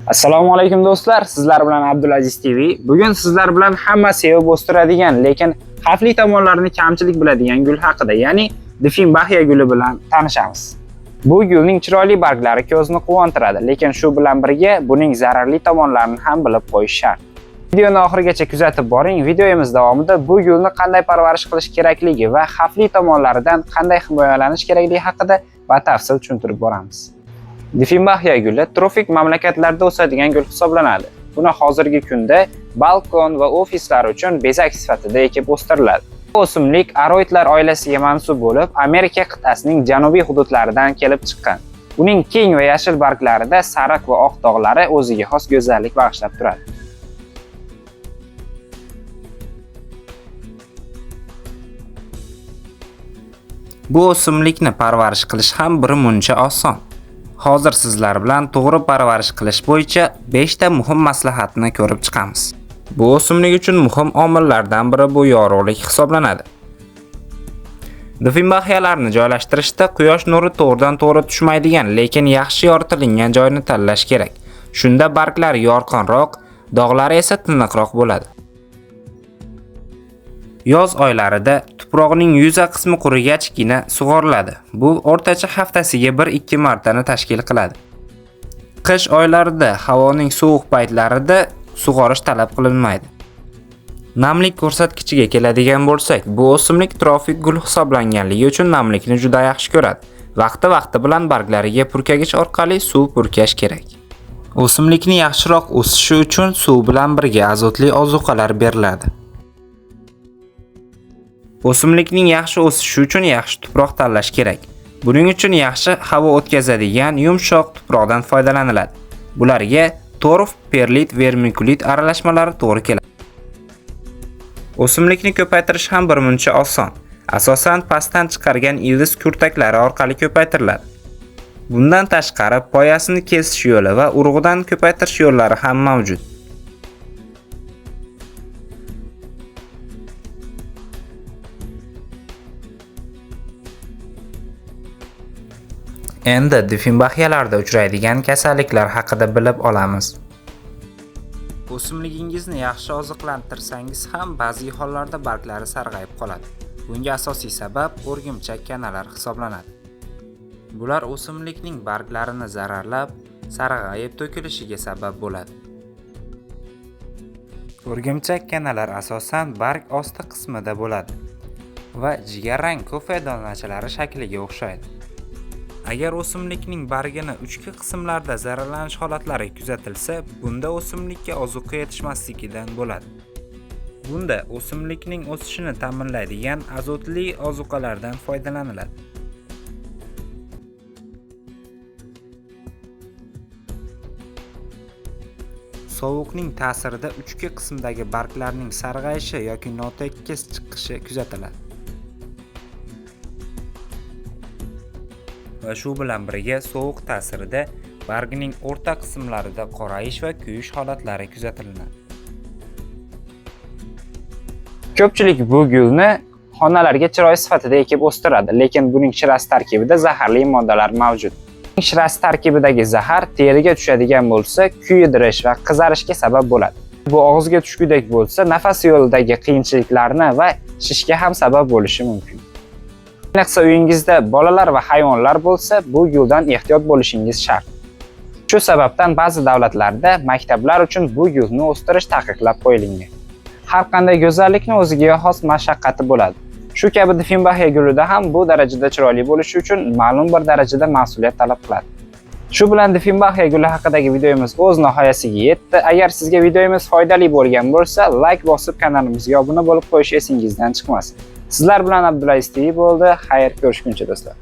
Assalomu alaykum do'stlar, sizlar bilan Abdulaziz TV. Bugun sizlar bilan hamma sevib o'stiradigan, lekin xavfli tomonlarini kamchilik biladigan gul haqida, ya'ni Difinbahya guli bilan tanishamiz. Bu gulning chiroyli barglari ko'zni quvontiradi, lekin shu bilan birga buning zararli tomonlarini ham bilib qo'yish shart. Videoni oxirigacha kuzatib boring. Videomiz davomida bu gulni qanday parvarish qilish kerakligi va xavfli tomonlaridan qanday himoyalanish kerakligi haqida batafsil tushuntirib boramiz. Difinbahya guli tropik mamlakatlarda o'sadigan gul hisoblanadi. Buni hozirgi kunda balkon va ofislar uchun bezak sifatida ekib o'stiriladi. Bu o'simlik aroidlar oilasiga mansub bo'lib, Amerika qit'asining janubiy hududlaridan kelib chiqqan. Uning keng va yashil barglarida sariq va oq dog'lari o'ziga xos go'zallik bag'ishlab turadi. Bu o'simlikni parvarish qilish ham bir muncha oson. Hozir sizlar bilan to'g'ri parvarish qilish bo'yicha 5 ta muhim maslahatni ko'rib chiqamiz. Bu o'simlik uchun muhim omillardan biri bu yorug'lik hisoblanadi. Difinbahyalarni joylashtirishda quyosh nuri to'g'ridan-to'g'ri tushmaydigan, lekin yaxshi yoritilgan joyni tanlash kerak. Shunda barglar yorqinroq, dog'lari esa tiniqroq bo'ladi. Yoz oylarida tuproqning yuza qismi qurigachgina sug'oriladi. Bu o'rtacha haftasiga 1-2 martani tashkil qiladi. Qish oylarida havoning sovuq paytlarida sug'orish talab qilinmaydi. Namlik ko'rsatkichiga keladigan bo'lsak, bu o'simlik tropik gul hisoblanganligi uchun namlikni juda yaxshi ko'radi. Vaqti bilan barglariga purkagich orqali suv purkash kerak. O'simlikni yaxshiroq o'sishi uchun suv bilan birga azotli ozuqalar beriladi. O'simlikning yaxshi o'sishi uchun yaxshi tuproq tanlash kerak. Buning uchun yaxshi havo o'tkazadigan yumshoq tuproqdan foydalaniladi. Bularga torf, perlit, vermikulit aralashmalari to'g'ri keladi. O'simlikni ko'paytirish ham bir muncha oson. Asosan pastdan chiqargan ildiz kurtaklari orqali ko'paytiriladi. Bundan tashqari poyasini kesish yo'li va urug'idan ko'paytirish yo'llari ham mavjud. Endi difinbahyalarda uchraydigan kasalliklar haqida bilib olamiz. O'simligingizni yaxshi oziqlantirsangiz ham ba'zi hollarda barglari sarg'ayib qoladi. Bunga asosiy sabab o'rgimchak kanalar hisoblanadi. Bular o'simlikning barglarini zararlab, sarg'ayib to'kilishiga sabab bo'ladi. O'rgimchak kanalar asosan barg osti qismida bo'ladi va jigarrang kofe donachalari shakliga o'xshaydi. Agar o'simlikning bargini uchki qismlarda zararlanish holatlari kuzatilsa, bunda o'simlikka ozuqa yetishmasligidan bo'ladi. Bunda o'simlikning o'sishini ta'minlaydigan azotli ozuqalardan foydalaniladi. Sovuqning ta'sirida uchki qismdagi barglarning sarg'ayishi yoki notekis chiqishi kuzatiladi. Va shu bilan birga sovuq ta'sirida bargning o'rta qismlarida qorayish va kuyish holatlari kuzatiladi. Ko'pchilik bu gulni xonalarga chiroy sifatida ekib o'stiradi, lekin buning shirasi tarkibida zaharli moddalar mavjud. Shirasi tarkibidagi zahar teriga tushadigan bo'lsa, kuyidirish va qizarishga sabab bo'ladi. Bu og'izga tushgudek bo'lsa, nafas yo'lidagi qiyinchiliklarni va shishga ham sabab bo'lishi mumkin. Ayniqsa uyingizda bolalar va hayvonlar bo'lsa, bu guldan ehtiyot bo'lishingiz shart. Shu sababdan ba'zi davlatlarda maktablar uchun bu gulni o'stirish taqiqlab qo'yilgan. Har qanday go'zallikning o'ziga xos mashaqqati bo'ladi. Shu kabi difinbahya gulida ham bu darajada chiroyli bo'lishi uchun ma'lum bir darajada mas'uliyat talab qiladi. Shu bilan difinbahya guli haqidagi videomiz o'z nihoyasiga yetdi. Agar sizga videomiz foydali bo'lgan bo'lsa, like bosib kanalimizga obuna bo'lib qo'yish esingizdan chiqmasin. Sizlar bilan Abdulaziz TV bo'ldi. Xayr, ko'rishguncha do'stlar.